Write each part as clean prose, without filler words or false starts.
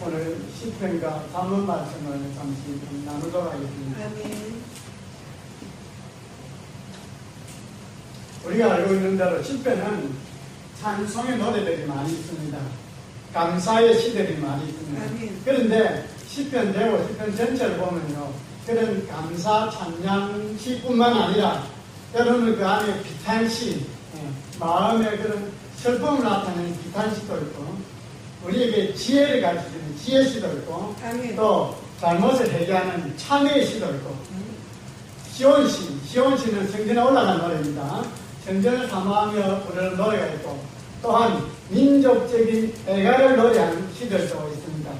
오늘 시편과 잠언 말씀을 잠시 좀 나누도록 하겠습니다. 아멘. 우리가 알고 있는 대로 시편은 찬송의 노래들이 많이 있습니다. 감사의 시들이 많이 있습니다. 아멘. 그런데 시편 되고 시편 전체를 보면요, 그런 감사 찬양 시뿐만 아니라 때로는 그 안에 비탄시, 마음의 그런 슬픔을 나타내는 비탄시도 있고, 우리에게 지혜를 가르치는 지혜시도 있고, 아멘. 또 잘못을 회개하는 참회의 시도 있고, 시온시는 성전에 올라간 노래입니다. 성전을 사모하며 부르는 노래가 있고, 또한 민족적인 애가를 노래하는 시들도 있습니다.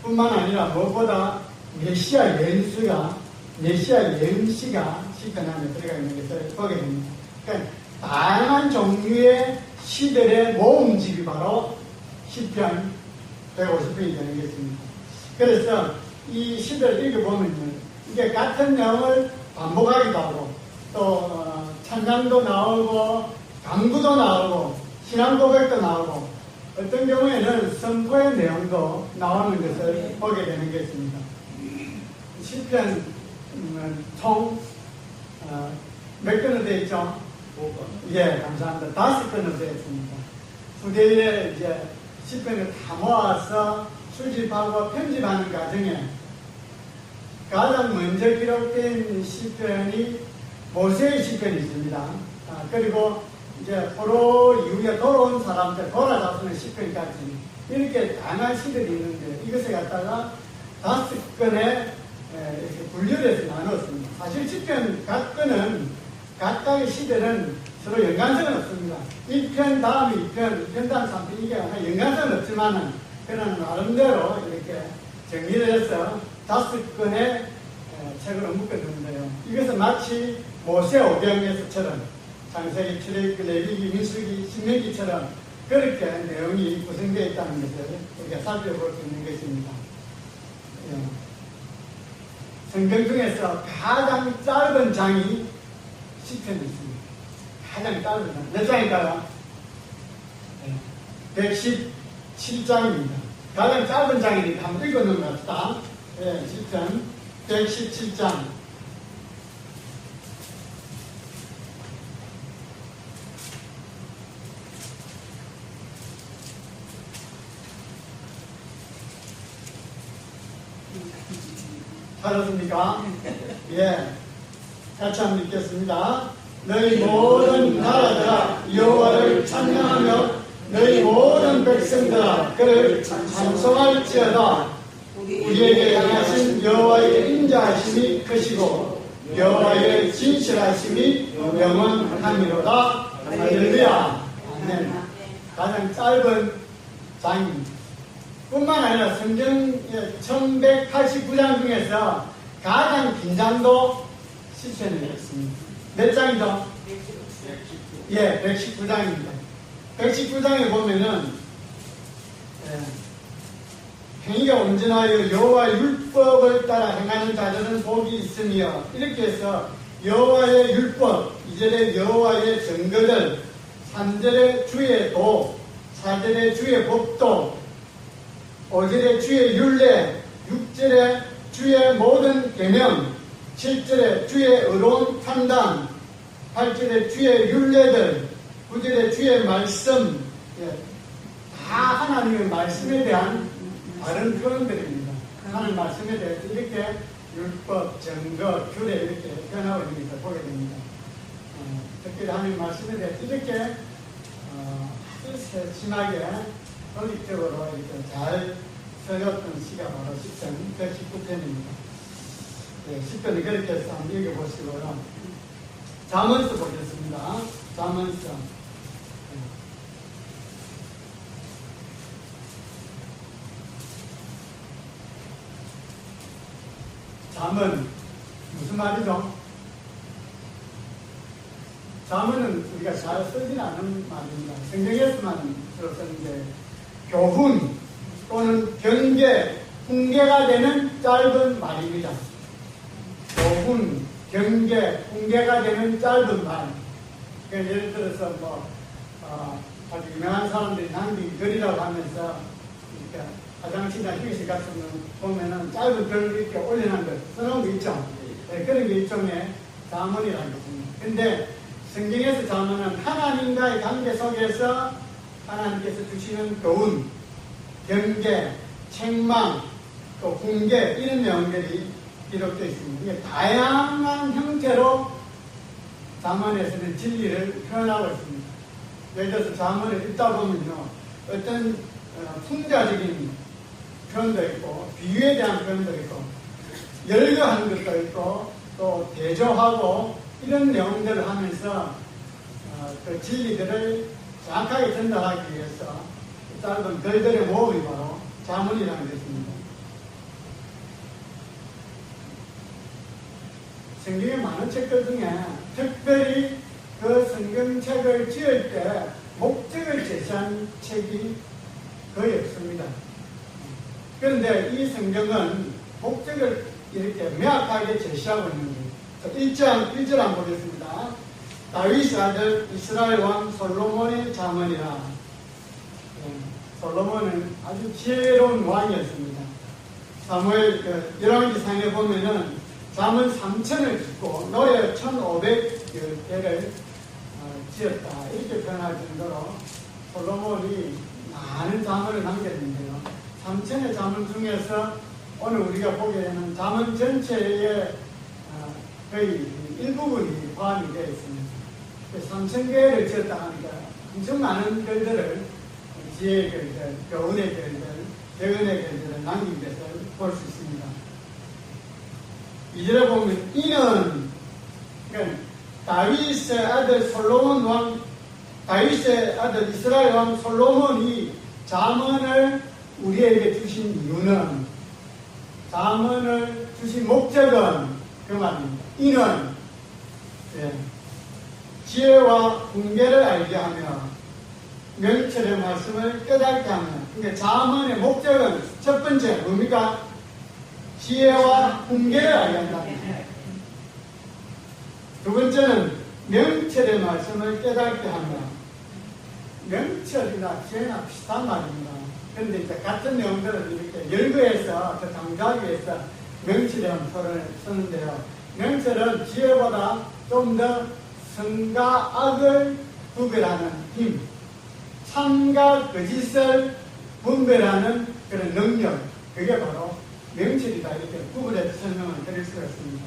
뿐만 아니라 무엇보다 메시아 예언시가 시편 안에 들어가 있는 것을 보게 됩니다. 그러니까 다양한 종류의 시들의 모음집이 바로 시편 150편이 되는 것입니다. 그래서 이 시들을 읽어보면 이게 같은 내용을 반복하기도 하고, 또 찬양도 나오고 강구도 나오고 신앙 고백도 나오고, 어떤 경우에는 선포의 내용도 나오는 것을 보게 되는 것입니다. 시편 몇 건으로 되어 있죠? 5건. 예, 감사합니다. 5건으로 되어 있습니다. 후대에 이제 시편을 다 모아서 수집하고 편집하는 과정에 가장 먼저 기록된 시편이 모세의 시편이 있습니다. 그리고 이제 포로 이후에 돌아온 사람들, 돌아다스는 시편까지 이렇게 다양한 시들이 있는데, 이것을 갖다가 5건에 이렇게 분류해서 나누었습니다. 사실 시편 각 건은, 각각의 시들은 서로 연관성은 없습니다. 1편 다음에 2편 다음 3편, 이게 하나 연관성은 없지만은, 그런 나름대로 이렇게 정리를 해서 5건의 책으로 묶어두는데요. 이것은 마치 모세 오경에서처럼 창세기, 출애굽기, 레위기, 민수기, 신명기처럼 그렇게 내용이 구성되어 있다는 것을 우리가 살펴볼 수 있는 것입니다. 성경 중에서 가장 짧은 장이 시편이 있습니다. 가장 짧은 장. 몇 장일까요? 117장입니다. 가장 짧은 장이니까 한번 읽어놓은 것 같다. 시편 117장. 찾았습니까? 예. 같이 한번 읽겠습니다. 너희 모든 나라들아 여호와를 찬양하며 너희 모든 백성들아 그를 찬송할지어다. 우리에게 행하신 여호와의 인자하심이 크시고 여호와의 진실하심이 영원하미로다. 할렐루야. 아멘. 가장 짧은 장입니다. 뿐만 아니라 성경 1189장 중에서 가장 긴 장도 시편이 있습니다. 몇 장이죠? 예, 119장입니다. 119장에 보면은 행위가 온전하여 여호와의 율법을 따라 행하는 자들은 복이 있으며, 이렇게 해서 여호와의 율법, 2절에 여호와의 증거들, 3절에 주의 도, 4절에 주의 법도, 5절에 주의 율례, 6절에 주의 모든 계명, 7절에 주의 의로운 판단, 8절에 주의 율례들, 9절에 주의 말씀, 다 하나님의 말씀에 대한 다른 표현들입니다. 하나님 말씀에 대해서 이렇게 율법, 증거, 규례 이렇게 표현하고 있는 것을 보게 됩니다. 특별히 하나님 말씀에 대해서 이렇게 아주 세심하게 논리적으로 이렇게 잘 써졌던 시가 바로 시편 119편입니다. 시편을 그렇게 해서 한번 읽어보시고요. 잠언서 보겠습니다. 잠언서. 잠언 무슨 말이죠? 잠언은 우리가 잘 쓰지는 않은 말입니다. 성경에서만 주로 쓰는데, 교훈 또는 경계, 훈계가 되는 짧은 말입니다. 교훈, 경계, 훈계가 되는 짧은 말. 그러니까 예를 들어서 아주 유명한 사람들이 남긴 글이라고 하면서 이렇게 화장실 잔치나 휴게실 같은 거 보면은 짧은 글 이렇게 올려놓은 거, 써놓은 거 있죠? 네, 그런 게 일종의 자문이라는 것입니다. 근데 성경에서 자문은 하나님과의 관계 속에서 하나님께서 주시는 교훈, 경계, 책망, 또 훈계 이런 내용들이 기록되어 있습니다. 이게 다양한 형태로 자문에서는 진리를 표현하고 있습니다. 예를 들어서 자문을 읽다 보면요, 어떤 풍자적인 표현도 있고, 비유에 대한 표현도 있고, 열거하는 것도 있고, 또 대조하고 이런 내용들을 하면서 그 진리들을 정확하게 전달하기 위해서 짧은 글들의 모음이 바로 자문이라는 것입니다. 성경의 많은 책들 중에 특별히 그 성경책을 지을 때 목적을 제시한 책이 거의 없습니다. 그런데 이 성경은 목적을 이렇게 명확하게 제시하고 있는 거예요. 1절 한번 보겠습니다. 다윗 아들 이스라엘 왕 솔로몬의 자문이라. 솔로몬은 아주 지혜로운 왕이었습니다. 사무엘 열왕기상에 보면은 잠언 3,000을 짓고 노예 1,500개를 지었다. 이렇게 표현할 정도로 솔로몬이 많은 잠언을 남겼는데요. 3,000의 잠언 중에서 오늘 우리가 보게 되는 잠언 전체의 거의 일부분이 포함이 되어 있습니다. 3,000개를 지었다 하니까 엄청 많은 글들을 지혜의 글들, 교훈의 글들, 대언의 글들을 남긴 것을 볼 수 있습니다. 이절에 보면 이는 그러니까 다윗의 아들 솔로몬 왕, 다윗의 아들 이스라엘 왕 솔로몬이 잠언을 우리에게 주신 이유는, 잠언을 주신 목적은 그 말입니다. 이는 지혜와 훈계를 알게 하며 명철의 말씀을 깨닫게 하며, 그러니까 잠언의 목적은 첫 번째 뭡니까? 지혜와 훈계를 알게 한다. 두 번째는 명철의 말씀을 깨닫게 하며, 명철이나 지혜나 비슷한 말입니다. 그런데 이제 같은 내용들을 이렇게 열거해서 더 강조하기 위해서 명철이라는 표현을 쓰는데요. 명철은 지혜보다 좀 더 선과 악을 구별하는 힘, 참과 거짓을 분별하는 그런 능력, 그게 바로 명철이다. 이렇게 구분해서 설명을 드릴 수가 있습니다.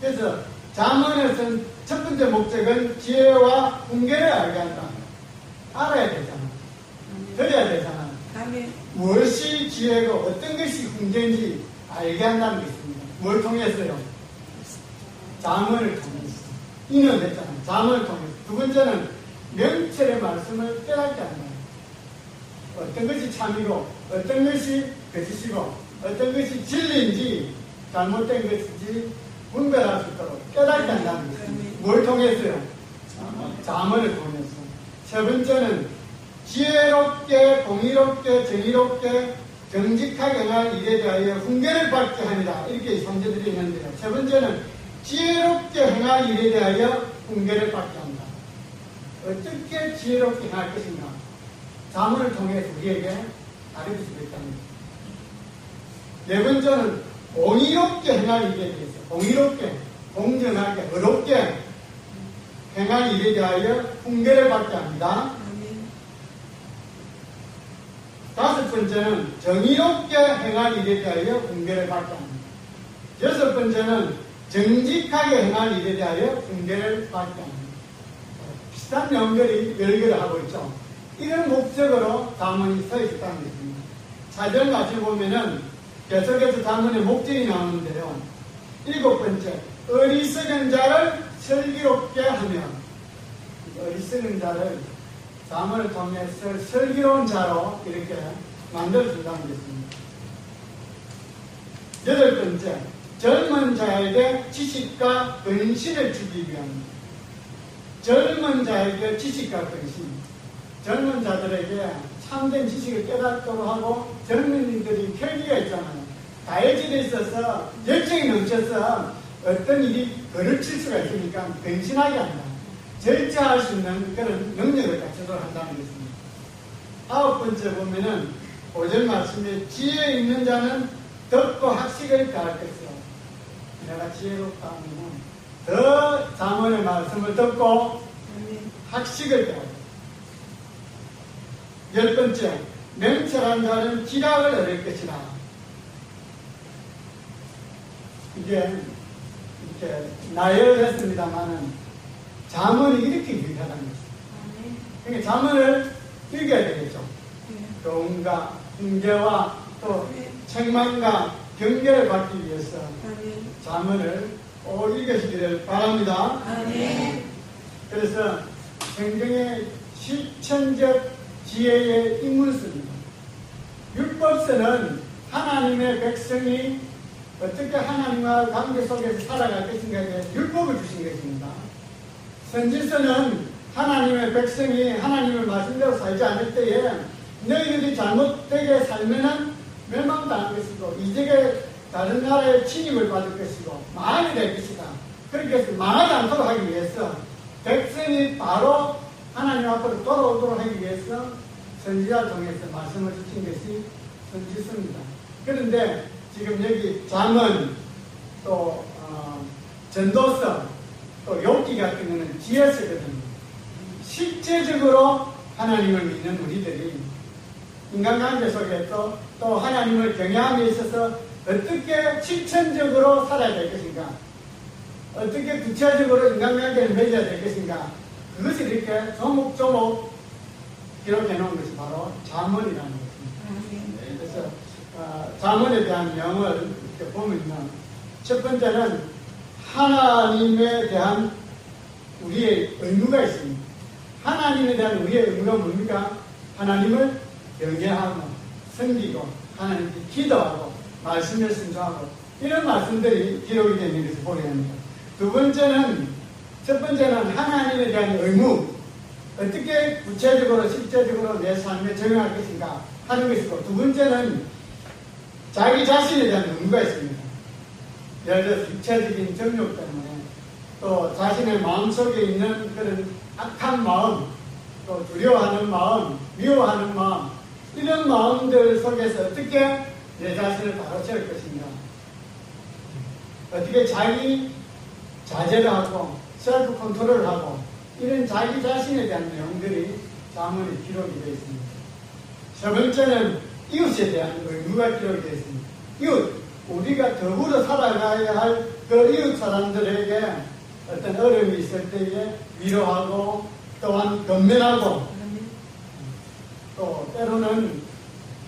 그래서 잠언에서는 첫 번째 목적은 지혜와 훈계를 알게 한다. 알아야 되잖아. 들어야 되잖아. 무엇이 지혜고 어떤 것이 훈계인지 알게 한다는 게 있습니다. 뭘 통해서요? 잠언을 통해서. 이는 됐잖아요. 잠언을 통해서. 두 번째는 명철의 말씀을 깨닫게 한다. 어떤 것이 참이고 어떤 것이 거짓이고 어떤 것이 진리인지 잘못된 것인지 분별할 수 있도록 깨닫게 한다는 것입니다. 뭘 통해서요? 잠언을 통해서. 세 번째는 지혜롭게, 공의롭게, 정의롭게, 정직하게 행할 일에 대하여 훈계를 받게 합니다. 이렇게 3절들이 있는데요. 세 번째는 지혜롭게 행할 일에 대하여 훈계를 받게 합니다. 어떻게 지혜롭게 행할 것인가? 잠언을 통해 우리에게 가르쳐주고 있답니다. 네 번째는 공의롭게 행할 일에 대해서, 공의롭게, 공정하게, 의롭게 행할 일에 대하여 훈계를 받게 합니다. 다섯 번째는 정의롭게 행할 일에 대하여 훈계를 받게 합니다. 여섯 번째는 정직하게 행할 일에 대하여 훈계를 받게 합니다. 비슷한 내용들이 열거를 하고 있죠. 이런 목적으로 잠언이 서 있었다는 것입니다. 4절 같이 보면은 계속해서 잠언의 목적이 나오는데요. 일곱 번째, 어리석은 자를 슬기롭게 하며, 어리석은 자를 잠언을 통해서 슬기로운 자로 이렇게 만들어준다는 것입니다. 여덟 번째, 젊은 자에게 지식과 근신을 주기 위함입니다. 젊은 자에게 지식과 근신. 젊은 자들에게 참된 지식을 깨닫도록 하고, 젊은이들이 혈기가 있잖아요. 다혈질에 있어서 열정이 넘쳐서 어떤 일이 거르칠 수가 있으니까 근신하게 한다. 절제할 수 있는 그런 능력을 갖추도록 한다는 것입니다. 아홉 번째 보면은 5절 말씀에 지혜 있는 자는 듣고 학식을 더할 것이요. 내가 지혜롭다 하면 더 잠언의 말씀을 듣고 학식을 더하고. 10번째, 명철한 자는 지략을 얻을 것이라. 이게 이렇게 나열했습니다만은 잠언이 이렇게 유익하다는 것입니다. 그러니까 잠언을 읽어야 되겠죠. 교훈과 훈계와 또 책망과 경계를 받기 위해서 잠언을 꼭 읽으시기를 바랍니다. 그래서 성경의 실천적 지혜의 인문서입니다. 율법서는 하나님의 백성이 어떻게 하나님과 관계 속에서 살아갈 것인가에 대해서 율법을 주신 것입니다. 선지서는 하나님의 백성이 하나님의 말씀대로 살지 않을 때에 너희들이 잘못되게 살면은 멸망당할 것이고 이제게 다른 나라의 침입을 받을 것이고 망하게 될 것이다. 그렇게 해서 망하지 않도록 하기 위해서 백성이 바로 하나님 앞으로 돌아오도록 하기 위해서 선지자 통해서 말씀을 주신 것이 선지서입니다. 그런데 지금 여기 잠언 또 전도서 또 욥기 같은 경우는 지혜서거든요. 실제적으로 하나님을 믿는 우리들이 인간관계 속에서 또 하나님을 경외함에 있어서 어떻게 실천적으로 살아야 될 것인가, 어떻게 구체적으로 인간관계를 맺어야 될 것인가, 그것을 이렇게 조목조목 기록해 놓은 것이 바로 잠언이라는 것입니다. 그래서 잠언에 대한 내용을 이렇게 보면요, 첫 번째는 하나님에 대한 우리의 의무가 있습니다. 하나님에 대한 우리의 의무가 뭡니까? 하나님을 경외하고 섬기고 하나님께 기도하고 말씀을 순종하고 이런 말씀들이 기록이 되어 있는 것을 보게 됩니다. 첫 번째는 하나님에 대한 의무, 어떻게 구체적으로 실제적으로 내 삶에 적용할 것인가 하는 것이고, 두 번째는 자기 자신에 대한 의무가 있습니다. 예를 들어서 육체적인 정욕 때문에 또 자신의 마음속에 있는 그런 악한 마음, 또 두려워하는 마음, 미워하는 마음, 이런 마음들 속에서 어떻게 내 자신을 다뤄칠 것인가, 어떻게 자기 자제를 하고 셀프 컨트롤을 하고 이런 자기 자신에 대한 내용들이 잠언에 기록이 되어 있습니다. 세 번째는 이웃에 대한 의무가 기록이 되어 있습니다. 이웃, 우리가 더불어 살아가야 할 그 이웃 사람들에게 어떤 어려움이 있을 때에 위로하고 또한 건면하고 또 때로는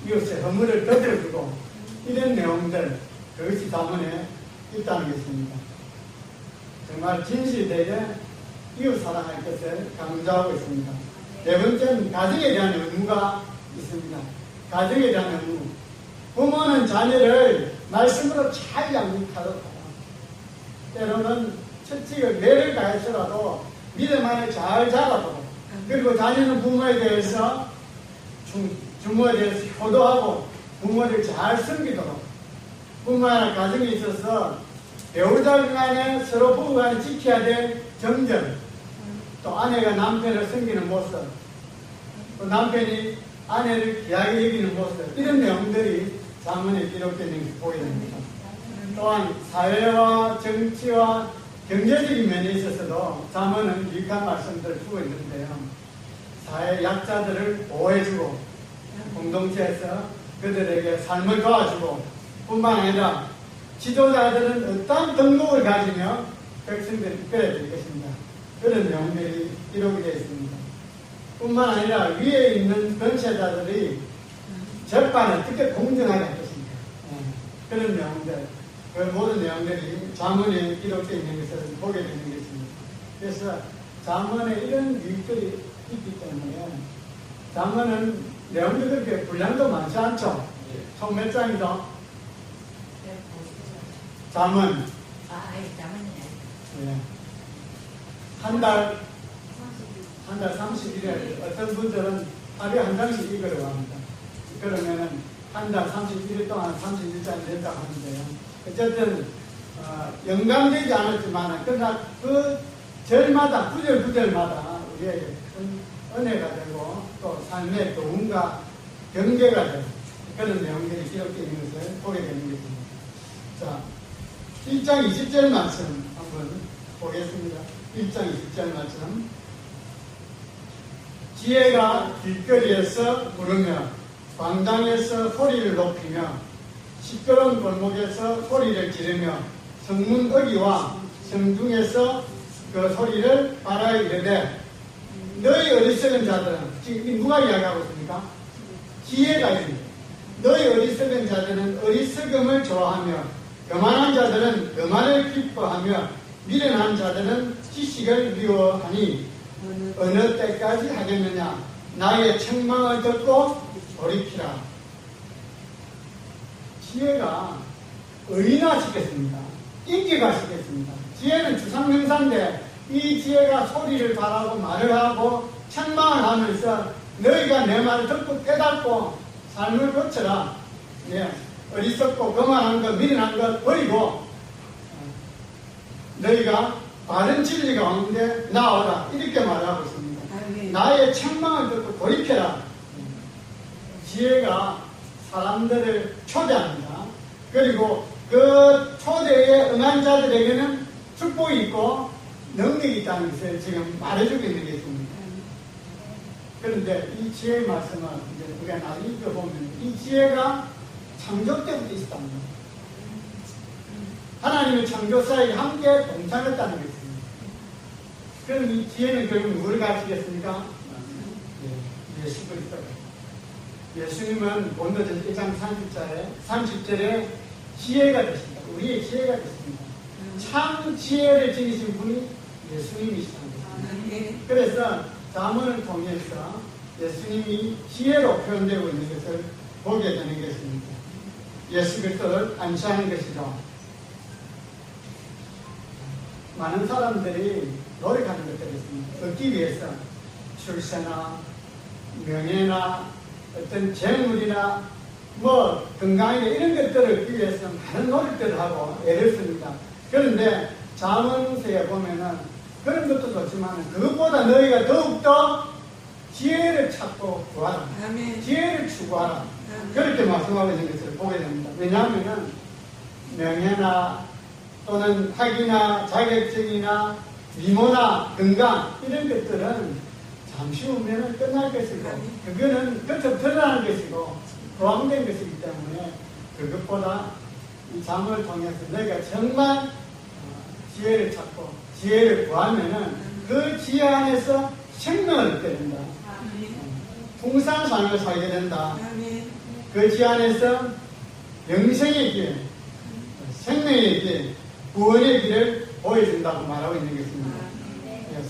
이웃의 허물을 떠들어주고 이런 내용들, 그것이 잠언에 있다는 것입니다. 정말 진실되게 이웃 사랑할 것을 강조하고 있습니다. 네 번째는 가정에 대한 의무가 있습니다. 가정에 대한 의무. 부모는 자녀를 말씀으로 잘 양육하도록 하라. 때로는 채찍을 매를 가해서라도 믿음 안에 잘 자라도록, 그리고 자녀는 부모에 대해서 부모에 대해서 효도하고 부모를 잘 섬기도록, 부모나 가정에 있어서 배우자 간에 서로 부부 간에 지켜야 될 정절, 또 아내가 남편을 섬기는 모습, 또 남편이 아내를 귀하게 여기는 모습, 이런 내용들이 잠언에 기록되어 있는 것을 보게 됩니다. 또한 사회와 정치와 경제적인 면에 있어서도 잠언은 유익한 말씀들을 주고 있는데요. 사회 약자들을 보호해주고 공동체에서 그들에게 삶을 도와주고 뿐만 아니라 지도자들은 어떤 덕목을 가지며 백성들을 이끌어야 될 것입니다. 그런 내용들이 기록이 되어 있습니다. 뿐만 아니라 위에 있는 권세자들이 재판을 어떻게 공정하게 할 것인가, 그런 내용들, 그 모든 내용들이 잠언에 기록되어 있는 것을 보게 되는 것입니다. 그래서 잠언에 이런 유익들이 있기 때문에 잠언은 내용도 그렇게 분량도 많지 않죠. 총 몇 장이죠? 잠언. 네. 한 달 31일, 어떤 분들은 하루에 한 장씩 읽으려고 합니다. 그러면은 한 달 31일 동안 31장이 된다고 하는데요. 어쨌든 영감되지 않았지만 그러나 그 절마다 구절마다 우리에게 큰 은혜가 되고 또 삶의 교훈과 경계가 되고 그런 내용들이 기록되어 있는 것을 보게 되는 것입니다. 자, 1장 20절 말씀 한번 보겠습니다. 1장 20절 말씀. 지혜가 길거리에서 부르며 광장에서 소리를 높이며 시끄러운 골목에서 소리를 지르며 성문 어귀와 성중에서 그 소리를 말하여 이르되 너희 어리석은 자들은, 지금 누가 이야기하고 있습니까? 지혜가 있습니다. 너희 어리석은 자들은 어리석음을 좋아하며 교만한 자들은 교만을 기뻐하며 미련한 자들은 지식을 미워하니 어느 때까지 하겠느냐? 나의 책망을 듣고 돌이키라. 지혜가 의인화 시켰습니다. 인기가 시켰습니다. 지혜는 주상명사인데 이 지혜가 소리를 바라고 말을 하고 책망을 하면서 너희가 내 말을 듣고 깨닫고 삶을 고쳐라. 예, 어리석고 거만한 것, 미련한 것 버리고 너희가 바른 진리 가운데 나와라. 이렇게 말하고 있습니다. 나의 책망을 듣고 돌이켜라. 지혜가 사람들을 초대합니다. 그리고 그 초대에 응한 자들에게는 축복이 있고 능력이 있다는 것을 지금 말해주고 있는 게 있습니다. 그런데 이 지혜의 말씀은 이제 우리가 나중에 읽어보면 이 지혜가 창조 때부터 있었답니다. 하나님의 창조사에 함께 동참했다는 것입니다. 그럼 이 지혜는 결국 누구를 가르치겠습니까? 예수 그리스도. 예수님은 본도전 1장 30절에 지혜가 되십니다. 우리의 지혜가 되십니다. 참 지혜를 지니신 분이 예수님이시랍니다. 그래서 잠언을 통해서 예수님이 지혜로 표현되고 있는 것을 보게 되는 것입니다. 예수 그리스도를 안시하는 것이죠. 많은 사람들이 노력하는 것들이 있습니다. 얻기 위해서 출세나 명예나 어떤 재물이나 뭐 건강이나 이런 것들을 얻기 위해서 많은 노력들을 하고 애를 씁니다. 그런데 잠언서에 보면은 그런 것도 좋지만 그것보다 너희가 더욱더 지혜를 찾고 구하라. 아멘. 지혜를 추구하라. 아멘. 그렇게 말씀하고 있는 것을 보게 됩니다. 왜냐하면 명예나 또는 학위나 자격증이나 미모나 건강 이런 것들은 잠시 후면 끝날 것이고 그거는 끝에 드러나는 것이고 보완된 것이기 때문에 그것보다 이 잠을 통해서 내가 정말 지혜를 찾고 지혜를 구하면은 그 지혜 안에서 생명을 얻게 된다. 풍성한 삶을 살게 된다. 그 지혜 안에서 영생의 길, 생명의 길, 구원의 길을 보여준다고 말하고 있는 것입니다.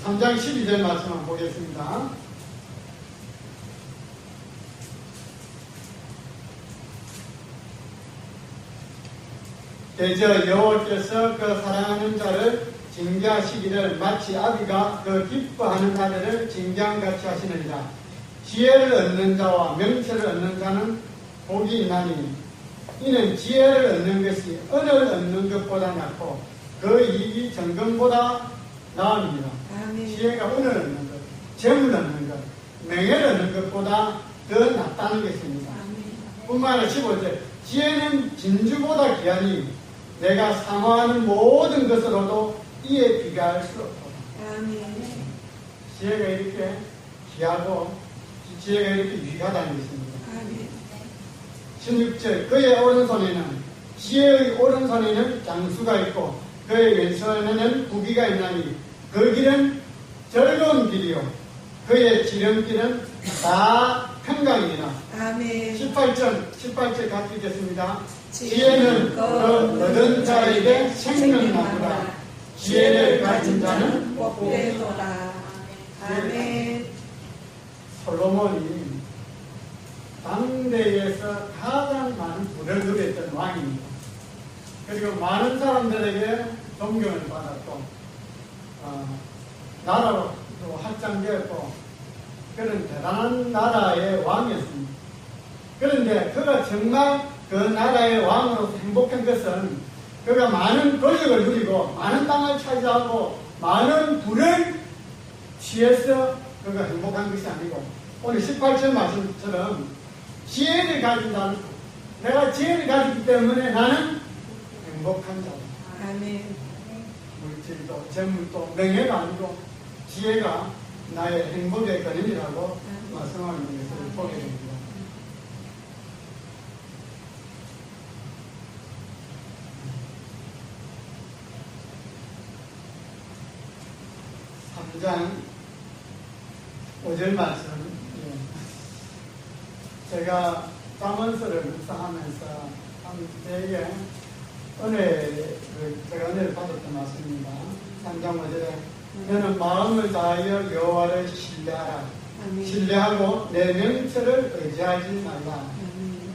3장 12절 말씀 한번 보겠습니다. 대저 여호와께서 그 사랑하는 자를 징계하시기를 마치 아비가 그 기뻐하는 아들을 징계함같이 하시느니라. 지혜를 얻는 자와 명철을 얻는 자는 복이 있나니 이는 지혜를 얻는 것이 은을 얻는 것보다 낫고 그 이익이 정금보다 나음이니라. 지혜가 은을 얻는 것, 재물 얻는 것, 명예를 얻는 것보다 더 낫다는 것입니다. 뿐만 아니라 15절 지혜는 진주보다 귀하니 내가 사모하는 모든 것으로도 이에 비교할 수 없다. 지혜가 이렇게 귀하고 지혜가 이렇게 유익하다는 것입니다. 16절 그의 오른손에는 지혜의 오른손에는 장수가 있고 그의 왼손에는 부귀가 있나니 그 길은 즐거운 길이요 그의 지름길은 다 평강이니라. 18절 같이 읽겠습니다. 지혜는 그 얻은 자에게 생명나무라. 지혜를 가진 자는 복되도다. 아멘. 솔로몬이 당대에서 가장 많은 부를 누렸던 왕입니다. 그리고 많은 사람들에게 존경을 받았고 나라로 확장되었고 그런 대단한 나라의 왕이었습니다. 그런데 그가 정말 그 나라의 왕으로서 행복한 것은 그가 많은 권력을 누리고 많은 땅을 차지하고 많은 부를 취해서 그가 행복한 것이 아니고 오늘 18절 말씀처럼 지혜를 가진 자는 하나님 때문에 나는 행복한 자다. 아멘. 물질도 재물도 명예가 아니고 지혜가 나의 행복의 근원이라고 말씀하는 것을 보게 됩니다. 장 5절 말씀. 제가 잠언서를 묵상하면서 한 때에 제가 은혜를 받았던 말씀입니다. 3장 5절에 너는 마음을 다하여 여호와를 신뢰하라. 신뢰하고 내 명철을 의지하지 말라.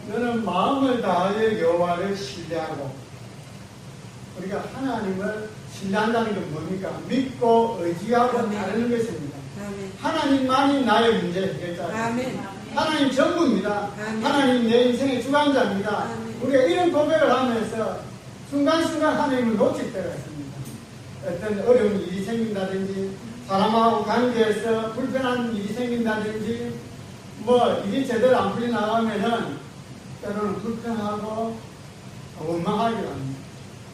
너는 마음을 다하여 여호와를 신뢰하고, 우리가 하나님을 신뢰한다는 건 뭡니까? 믿고 의지하고 따르는 것입니다. 하나님만이 나의 문제 해결자입니다. 하나님 전부입니다. 하나님 내 인생의 주관자입니다. 우리가 이런 고백을 하면서 순간순간 하나님을 놓칠 때가 있습니다. 어떤 어려운 일이 생긴다든지, 사람하고 관계에서 불편한 일이 생긴다든지, 일이 제대로 안 풀려나가면은 때로는 불편하고 원망하기도 합니다.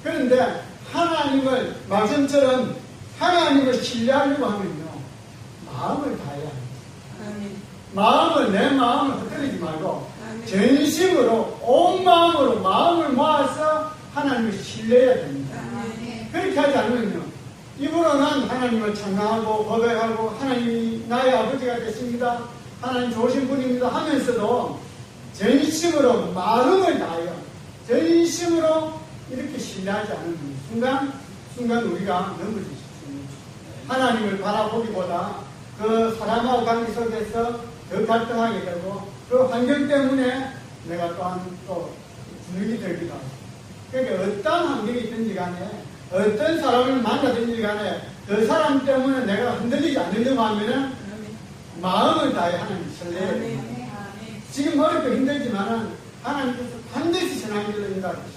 그런데 하나님을, 말씀처럼 하나님을 신뢰하려고 하면요, 마음을 다해야 합니다. 내 마음을 흩어지지 말고, 전심으로, 온 마음으로 마음을 모아서 하나님을 신뢰해야 됩니다. 그렇게 하지 않으면요, 입으로는 하나님을 찬양하고 고백하고 하나님이 나의 아버지가 되십니다, 하나님 좋으신 분입니다 하면서도 전심으로 마음을 다하여 전심으로 이렇게 신뢰하지 않는 순간 우리가 넘어질 수 있습니다. 하나님을 바라보기보다 그 사람하고 관계 속에서 더 갈등하게 되고, 그 환경 때문에 내가 또한 또 분위기 들기도 하고, 그러니까 어떤 환경이 있든지 간에, 어떤 사람을 만나든지 간에 그 사람 때문에 내가 흔들리지 않으려고 하면은 마음을 다해 하나님 신뢰해야 됩니다. 지금 어렵고 힘들지만은 하나님께서 반드시 선한 길로 인도할 것이다.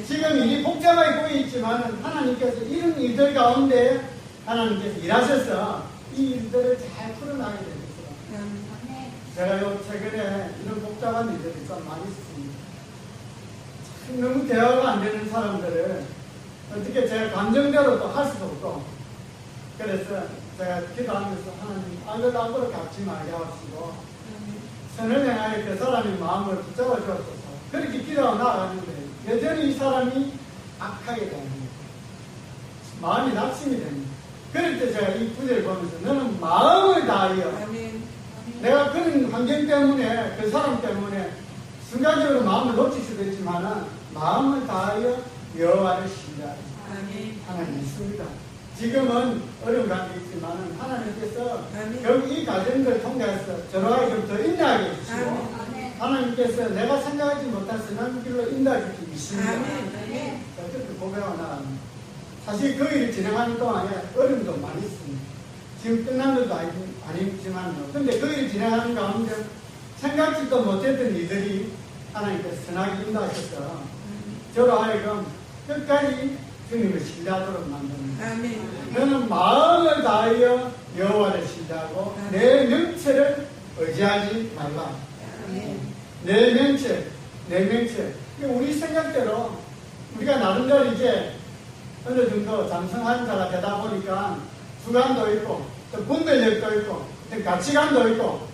지금 일이 복잡하게 보이지만은 하나님께서 이런 일들 가운데 하나님께서 일하셔서 이 일들을 잘 풀어나가게 되겠어요. 제가 최근에 이런 복잡한 일들이 좀 많이 있습니다. 너무 대화가 안 되는 사람들을 어떻게 제 감정대로 또 할 수도 없고, 그래서 제가 기도하면서 하나님 악으로 갚지 말게 하시고 선을 행하여 그 사람의 마음을 붙잡아 주옵소서. 그렇게 기도하고 나아가는데 여전히 이 사람이 악하게 됩니다. 마음이 낙심이 됩니다. 그럴 때 제가 이 구절을 보면서 너는 마음을 다하여, 내가 그런 환경 때문에 그 사람 때문에 순간적으로 마음을 놓칠 수도 있지만 마음을 다하여 여호와를 신뢰하라. 하나님 있습니다. 지금은 어려운 관계 있지만 하나님께서 결국 이 과정을 통해서 저러하게 좀 더 인도하게 해주시고, 하나님께서 내가 생각하지 못한 선한 길로 인도해 주시기 믿습니다. 그렇게 고백하고 나갑니다. 사실 그 일을 진행하는 동안에 어려움도 많이 있습니다. 지금 끝난 것도 아니지만요. 근데 그 일을 진행하는 가운데 생각지도 못했던 일들이 하나님께서 선하게 인도하셔서 저로 하여금 끝까지 주님을 신뢰하도록 만듭니다. 너는 마음을 다하여 여호와를 신뢰하고 내 명철을 의지하지 말라. 내 명철. 우리 생각대로 우리가 나름대로 이제 어느 정도 장성한 자가 되다 보니까 주관도 있고, 또 분별력도 있고, 어떤 가치관도 있고,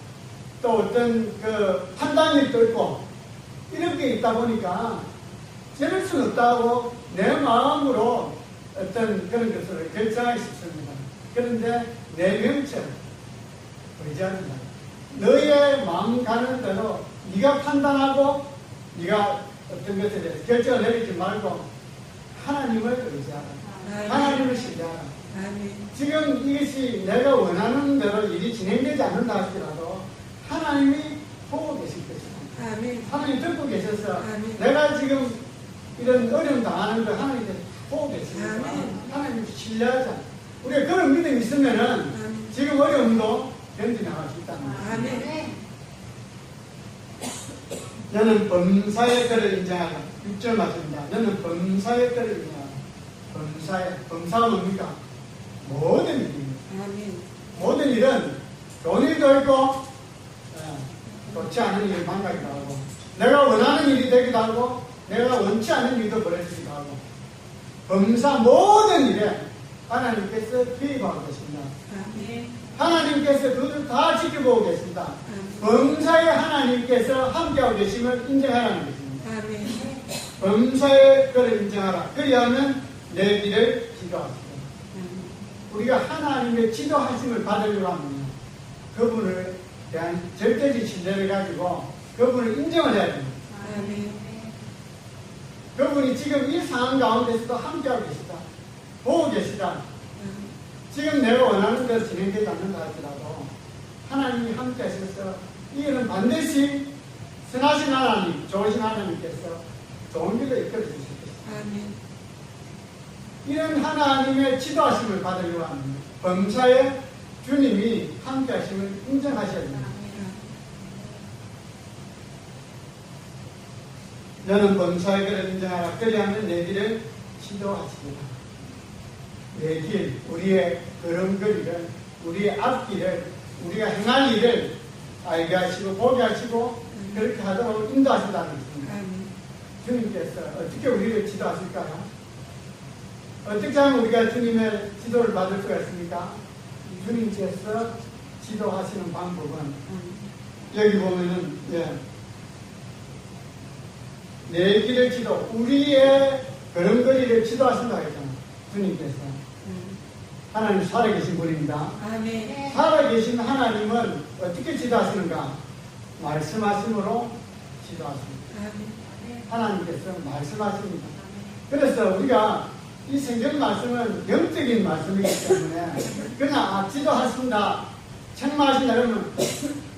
또 어떤 그 판단력도 있고, 이렇게 있다 보니까 저럴 수는 없다고 내 마음으로 어떤 그런 것을 결정하기 쉽습니다. 그런데 내 명철 의지하지 말라. 너의 마음 가는 대로 네가 판단하고 네가 어떤 것에 대해서 결정을 내리지 말고 하나님을 의지하라. 하나님을 신뢰하라. 지금 이것이 내가 원하는 대로 일이 진행되지 않는다 하더라도 하나님이 보고 계실 것이다. 하나님 듣고 계셔서 내가 지금 이런 어려움 당하는 걸 하나님께서 보고 계시니까 하나님 신뢰하자. 우리가 그런 믿음이 있으면은 지금 어려움도 견뎌나갈 수 있다는 거예요. 너는 범사의 때를 인정하라. 6절 말씀입니다. 너는 범사의 때를 인정하라. 범사가 뭡니까? 모든 일입니다. 모든 일은 좋은 일도 있고 좋지 않은 일이 만나기도 하고, 내가 원하는 일이 되기도 하고, 내가 내가 원치 않는 일도 벌어지기도 하고 범사 모든 일에 하나님께서 개입하고 계십니다. 하나님께서 그것을 다 지켜보고 계십니다. 범사에 하나님께서 함께하고 계심을 인정하라는 것입니다. 범사에 그를 인정하라. 그리하면 내 길을 지도하시고 우리가 하나님의 지도하심을 받으려고 하면 그분을 대한 절대적 신뢰를 가지고 그분을 인정을 해야 됩니다. 그분이 지금 이 상황 가운데서도 함께하고 계시다. 보고 계시다. 지금 내가 원하는 대로 진행되지 않는다 할지라도 하나님이 함께 하셔서 이거는 반드시 선하신 하나님, 좋으신 하나님께서 좋은 길로 이끌어 주실 것입니다. 이런 하나님의 지도하심을 받으려고 하는 범사에 주님이 함께 하심을 인정하셔야 됩니다. 너는 범사의 길을 인정하라. 그리하면 내 길을 지도하시리라. 내 길, 우리의 걸음걸이를, 우리의 앞길을, 우리가 행할 일을 알게 하시고 보게 하시고 그렇게 하도록 인도하신다는 것입니다. 주님께서 어떻게 우리를 지도하실까요? 어떻게 하면 우리가 주님의 지도를 받을 수가 있습니까? 주님께서 지도하시는 방법은 여기 보면은 내 길을 지도, 우리의 걸음걸이를 지도하신다 했잖아요. 주님께서. 하나님 살아계신 분입니다. 살아계신 하나님은 어떻게 지도하시는가? 말씀하심으로 지도하십니다. 하나님께서 말씀하십니다. 그래서 우리가 이 성경 말씀은 영적인 말씀이기 때문에 그냥 지도하신다, 책망하신다 그러면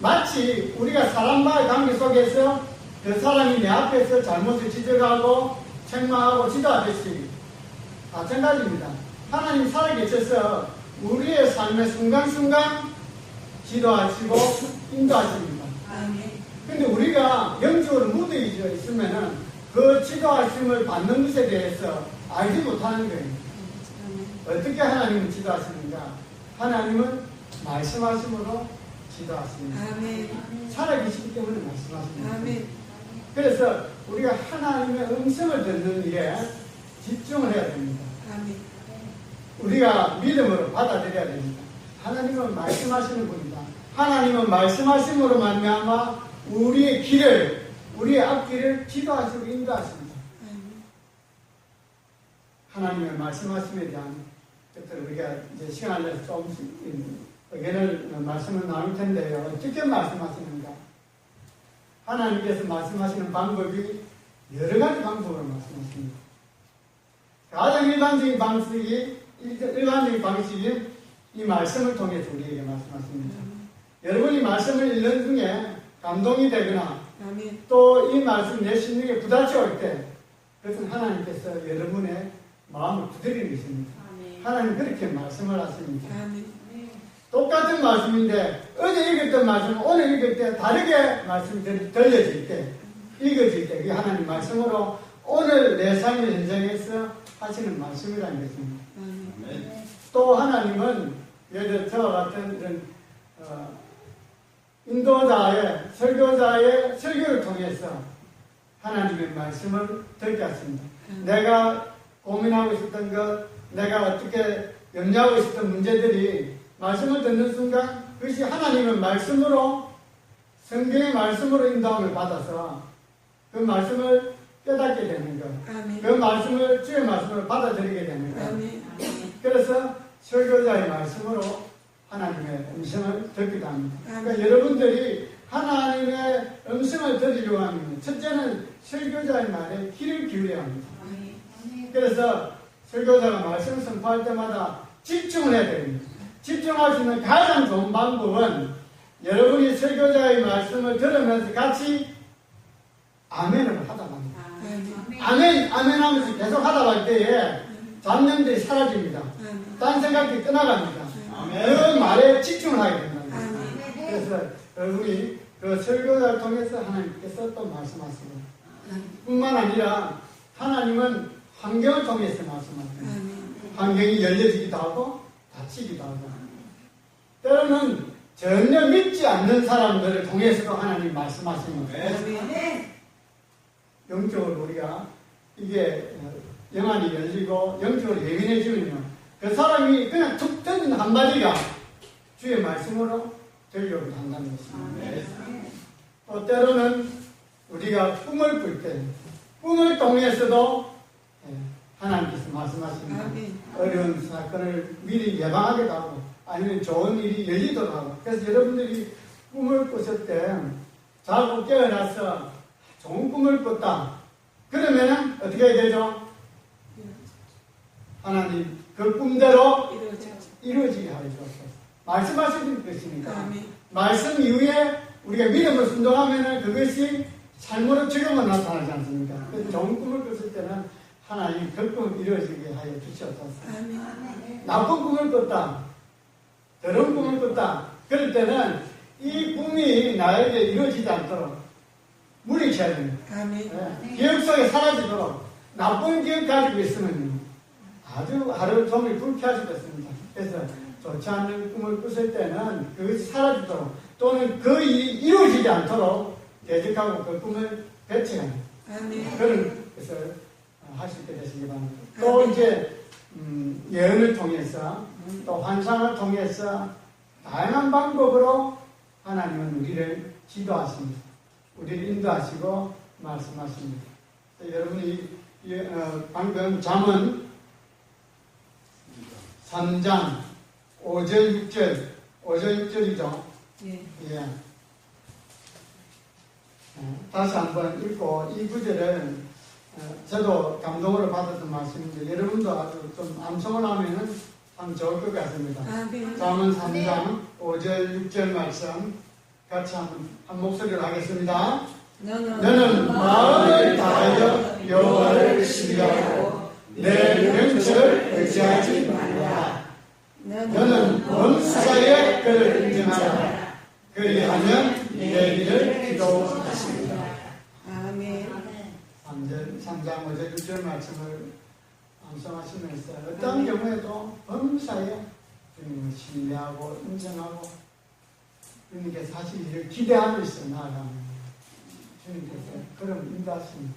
마치 우리가 사람과의 관계 속에서 그 사람이 내 앞에서 잘못을 지적하고 책망하고 지도하듯이 마찬가지입니다. 하나님 살아계셔서 우리의 삶의 순간순간 지도하시고 인도하십니다. 근데 우리가 영적으로 무뎌져 있으면은 그 지도하심을 받는 것에 대해서 알지 못하는 거예요. 어떻게 하나님은 지도하시는가? 하나님은 말씀하심으로 지도하십니다. 살아계시기 때문에 말씀하십니다. 그래서 우리가 하나님의 음성을 듣는 일에 집중을 해야 됩니다. 우리가 믿음으로 받아들여야 됩니다. 하나님은 말씀하시는 분이다. 하나님은 말씀하심으로 말미암아 우리의 길을, 우리의 앞길을 지도하시고 인도하십니다. 하나님의 말씀하심에 대한 것들을 우리가 이제 시간을 내서 조금씩 의견을 말씀을 나눌 텐데요. 어떻게 말씀하시는가? 하나님께서 말씀하시는 방법이 여러 가지 방법으로 말씀하십니다. 가장 일반적인 방식이 이 말씀을 통해서 우리에게 말씀하십니다. 여러분이 말씀을 읽는 중에 감동이 되거나 또 이 말씀 내 심령에 부딪혀 때 그것은 하나님께서 여러분의 마음을 두드리는 것입니다. 하나님 그렇게 말씀을 하십니다. 똑같은 말씀인데 어제 읽었던 말씀 오늘 읽을 때 다르게 말씀이 들려질 때 읽어질 때 그게 하나님 말씀으로 오늘 내 삶의 현장에서 하시는 말씀이라는 것입니다. 또 하나님은 예를 들어 저와 같은 이런 인도자의 설교자의 설교를 통해서 하나님의 말씀을 듣게 하십니다. 내가 고민하고 있었던 것, 내가 어떻게 염려하고 있었던 문제들이 말씀을 듣는 순간 그것이 하나님의 말씀으로 성경의 말씀으로 인도함을 받아서 그 말씀을 깨닫게 되는 것, 그 말씀을 주의 말씀을 받아들이게 되는 것. 그래서 설교자의 말씀으로 하나님의 음성을 듣기도 합니다. 그러니까 여러분들이 하나님의 음성을 들으려고 하면 첫째는 설교자의 말에 귀를 기울여야 합니다. 그래서 설교자가 말씀을 선포할 때마다 집중을 해야 됩니다. 집중할 수 있는 가장 좋은 방법은 여러분이 설교자의 말씀을 들으면서 같이 아멘을 하다 갑니다. 아멘 하면서 계속 하다 갈 때에 잡념들이 사라집니다. 딴 생각이 떠나갑니다. 그 말에 집중을 하게 된다. 그래서 여러분이 그 설교자를 통해서 하나님께서 또 말씀하시고 뿐만 아니라 하나님은 환경을 통해서 말씀하십니다. 환경이 열려지기도 하고 닫히기도 하고 때로는 전혀 믿지 않는 사람들을 통해서도 하나님 말씀하시는 거예요. 영적으로 우리가 이게 영안이 열리고 영적으로 예민해지면요. 그 사람이 그냥 툭 던진 한마디가 주의 말씀으로 되려고 한다는 것입니다. 또 때로는 우리가 꿈을 꿀 때, 꿈을 통해서도 하나님께서 말씀하십니다. 어려운 사건을 미리 예방하기도 하고, 아니면 좋은 일이 열리도록 하고. 그래서 여러분들이 꿈을 꿨을 때, 자고 깨어나서 좋은 꿈을 꿨다. 그러면 어떻게 해야 되죠? 하나님, 그 꿈대로 이루어지게 하여 주옵소서. 말씀하시는 것이니까. 말씀 이후에 우리가 믿음을 순종하면 그것이 삶으로 지금은 나타나지 않습니까? 그래서 좋은 꿈을 꿨을 때는 하나님 그 꿈을 이루어지게 하여 주시옵소서. 나쁜 꿈을 꿨다. 더러운 꿈을 꿨다. 그럴 때는 이 꿈이 나에게 이루어지지 않도록 물리쳐야 됩니다. 기억 속에 사라지도록 나쁜 기억 가지고 있으면 아주 하루 종일 불쾌할 수가 있습니다. 그래서 좋지 않은 꿈을 꿨을 때는 그것이 사라지도록 또는 그 일이 이루어지지 않도록 대적하고 그 꿈을 배치하는 그런 것을 할 수 있게 되시기 바랍니다. 또 이제 예언을 통해서 또 환상을 통해서 다양한 방법으로 하나님은 우리를 지도하십니다. 우리를 인도하시고 말씀하십니다. 여러분이 방금 잠언 3장 5절 6절이죠. 예. 다시 한번 읽고 이 구절을 저도 감동으로 받았던 말씀인데 여러분도 아주 좀 암송을 하면은 참 좋을 것 같습니다. 잠언 3장 5절 6절 말씀 같이 한 목소리로 하겠습니다. 너는 마음을 다하여 여호와를 신뢰하고 내 명철을 의지하지 말라. 너는 먼 사이에 그를 인정하라. 그리하면 내 일을 기도하십니다. 아멘. 3장 5절 6절 말씀을 암송하시면서 어떤 경우에도 먼 사이에 주님을 신뢰하고 인정하고 주님께서 하실 일을 기대하면서 나아가면 주님께서 그럼 인도하십니다.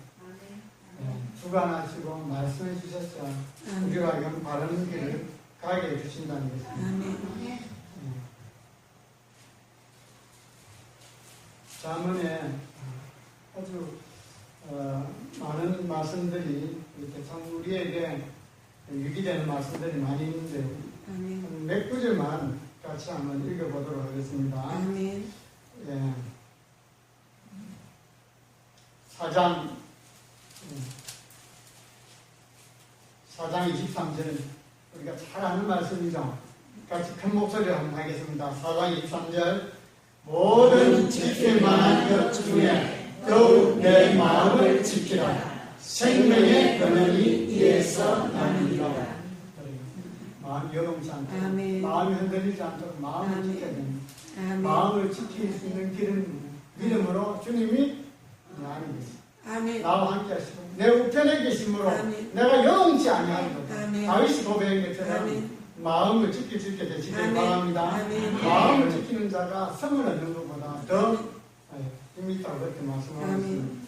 주관하시고 말씀해 주셔서 우리가 하여금 바른 길을 가게 해주신다는 것입니다. 잠언에 아주 많은 말씀들이 이렇게 참 우리에게 유기되는 말씀들이 많이 있는데 몇 구절만 같이 한번 읽어보도록 하겠습니다. 예. 4장 23절 우리가 잘 아는 말씀이죠. 같이 큰 목소리로 한번 하겠습니다. 4장 23절 모든 지킬 만한 것 중에 더욱 내 마음을 지키라. 생명의 근원이 이에서 나느니라. 마음이 요동치 않도록 마음이 흔들리지 않도록 마음을 지켜야 됩니다. 마음을 지킬 수 있는 길은 믿음으로 주님이 내 안에 계십니다. 나와 함께 하시고 내 우편에 계심으로 내가 요동치 아니하리로다. 다윗이 고백한 것처럼 마음을 지킬 수 있게 되시길 바랍니다. 마음을 지키는 자가 성을 얻는 것보다 더 힘이 있다고 그렇게 말씀하셨습니다.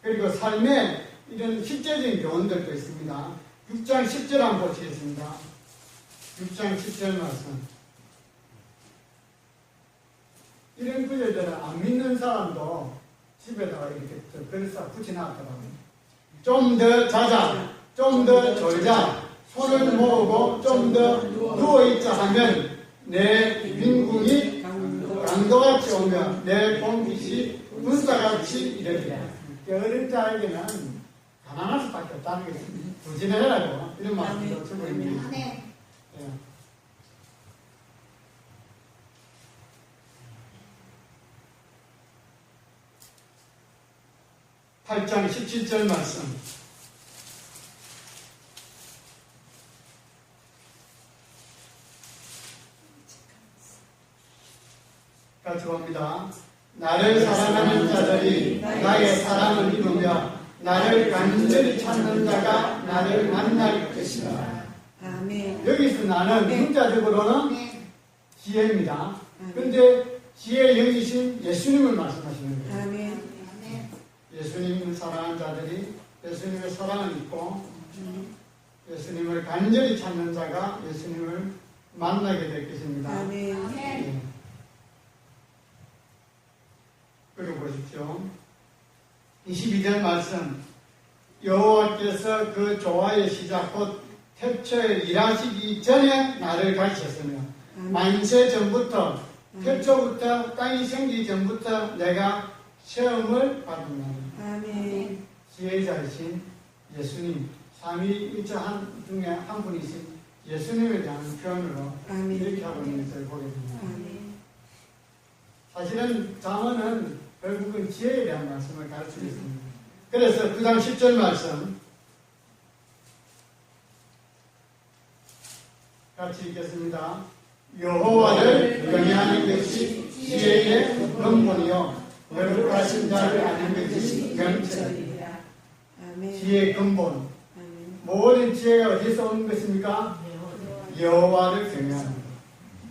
그리고 삶에 이런 실제적인 교훈들도 있습니다. 6장 10절 한번 보시겠습니다. 6장 10절 말씀. 이런 구절들은 안 믿는 사람도 집에다가 이렇게 글사 붙여놨더라고요. 좀 더 자자, 좀 더 졸자, 손을 모으고 좀 더 누워있자 하면 내 민궁이 강도같이 오며 내 본빛이 군사같이 이르리라. 어린 자에게는 가난할 수밖에 없다는 것입니다. 부지런하라고 이런 말씀도 주고 있습니다. 8장 17절 말씀. 같이 봅니다. 나를 사랑하는 자들이 나의 사랑을 이루며 나를 간절히 찾는 자가 나를 만날 것이다. 아멘. 여기서 나는 문자적으로는 지혜입니다. 그런데 지혜의 영이신 예수님을 말씀하시는 거예요. 아멘. 예수님은 사랑하는 자들이 예수님의 사랑을 잊고 예수님을 간절히 찾는 자가 예수님을 만나게 될 것입니다. 아멘. 예. 그리고 보십시오. 22절 말씀. 여호와께서 그 조화의 시작 곧 태초에 일하시기 전에 나를 가르쳤으며 만세 전부터 태초부터 땅이 생기기 전부터 내가 체험을 받았나니. 아멘. 지혜자이신 예수님, 삼위일체 중에 한 분이신 예수님에 대한 표현으로 아멘. 이렇게 하고 있는 것을 보게 됩니다. 아멘. 사실은 잠언은 결국은 지혜에 대한 말씀을 가르치고 있습니다. 그래서 9장 10절 말씀 같이 읽겠습니다. 여호와를 경외하는 것이 지혜의 근본이요 거룩하신 자를 아는 것이 명철이라. 아멘. 지혜의 근본. 아멘. 모든 지혜가 어디서 오는 것입니까? 여호와를 경외하는 것.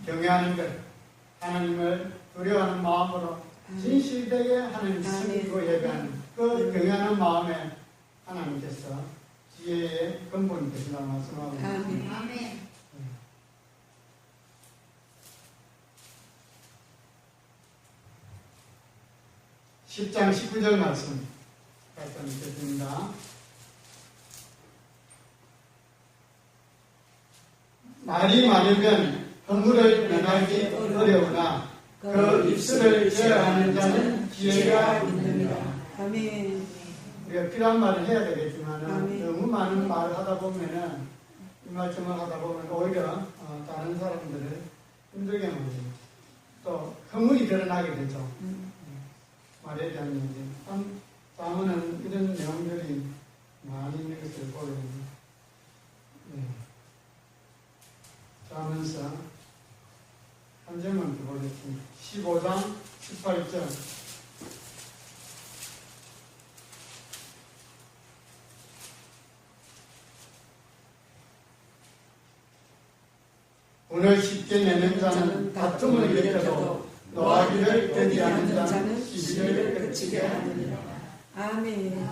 경외하는 것. 하나님을 두려워하는 마음으로 진실되게 하나님 섬기고 예배하는 그 경외하는 마음에 하나님께서 지혜의 근본이 되시라고 말씀하고 있습니다. 아멘. 10장 19절 말씀 같이 읽겠습니다. 말이 많으면 허물을 면하기 어려우나 그 입술을 제어하는 자는 지혜가 있느니라. 아멘. 우리가 필요한 말을 해야 되겠지만 아멘. 너무 많은 말을 하다 보면은 이 말씀을 하다 보면 오히려 다른 사람들을 힘들게 만들고 또 허물이 드러나게 되죠. 말에 대한 얘기. 잠언은 이런 내용들이 많이 있는 것을 보게 됩니다. 잠언서 한 점만 더 보겠습니다. 15장 18절. 운을 쉽게 내는 자는 다툼을 일으켜도 노하기를 견디하는 자는 시비를 그치게 하느니라. 아멘.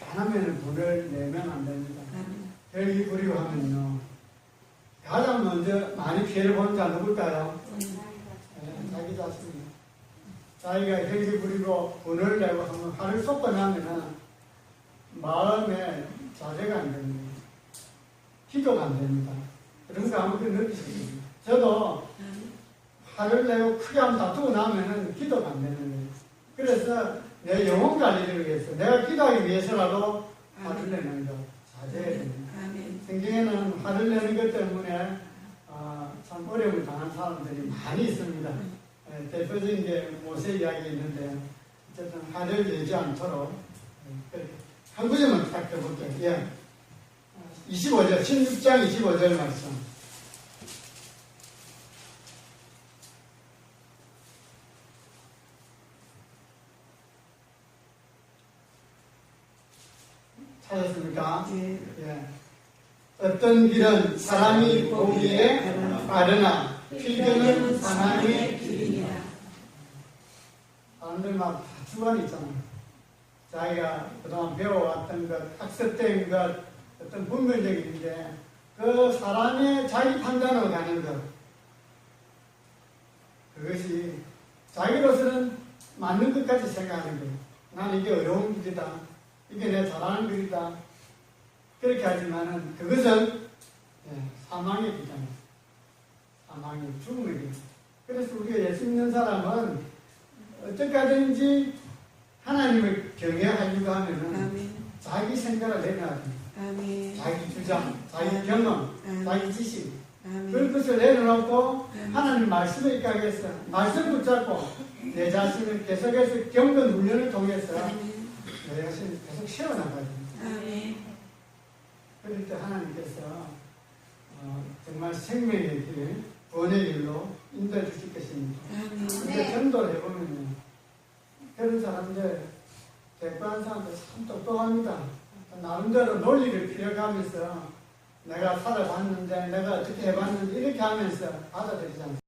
하나면 돈을 내면 안 됩니다. 아멘. 혈기 부리고 하면요. 가장 먼저 많이 피해를 보는 자 누굴까요? 자기 자신입니다. 자기가 혈기 부리고 돈을 내고 하면 화를 쏟고 나면은 마음에 자제가 안 됩니다. 기도가 안 됩니다. 그런 거 아무도 느끼십니다. 저도 화를 내고 크게 한번 다투고 나면은 기도가 안 되는 거예요. 그래서 내 영혼 관리를 위해서 내가 기도하기 위해서라도 화를 내는 거 자제해야 됩니다. 아멘. 성경에는 화를 내는 것 때문에 참 어려움을 당한 사람들이 많이 있습니다. 대표적인 게 모세 이야기 있는데 어쨌든 화를 내지 않도록 한 구절만 딱 해볼게요. 예. 25절 16장 25절 말씀. 찾았습니까? 네. 예. 어떤 길은 사람이 보기에 빠르나 필경은 사람의 길이니라. 사람들 막 주관이 있잖아요. 자기가 그동안 배워왔던 것, 학습된 것, 어떤 분별적인데 그 사람의 자기 판단으로 가는 것, 그것이 자기로서는 맞는 것까지 생각하는 거예요. 나는 이게 어려운 길이다. 이게 내 잘하는 길이다. 그렇게 하지만은 그것은 사망의 길이잖아요. 사망의 죽음의 길. 그래서 우리가 예수 믿는 사람은 어떻게 하든지 하나님을 경외하려고 하면은 아멘. 자기 생각을 내놔야 됩니다. 아멘. 자기 주장, 자기 경험, 자기 지식. 아멘. 그런 것을 내려놓고 하나님 말씀을 입각해서 말씀 붙잡고 내 자신을 계속해서 경건 훈련을 통해서 내 자신을 계속 세워나가야 됩니다. 아멘. 그럴 때 하나님께서 정말 생명의 길, 구원의 길로 인도해 주실 것입니다. 근데 전도를 해보면요, 그런 사람들, 대꾸한 사람들 참 똑똑합니다. 나름대로 논리를 피력하면서 내가 살아봤는데, 내가 어떻게 해봤는데, 이렇게 하면서 받아들이지 않습니다.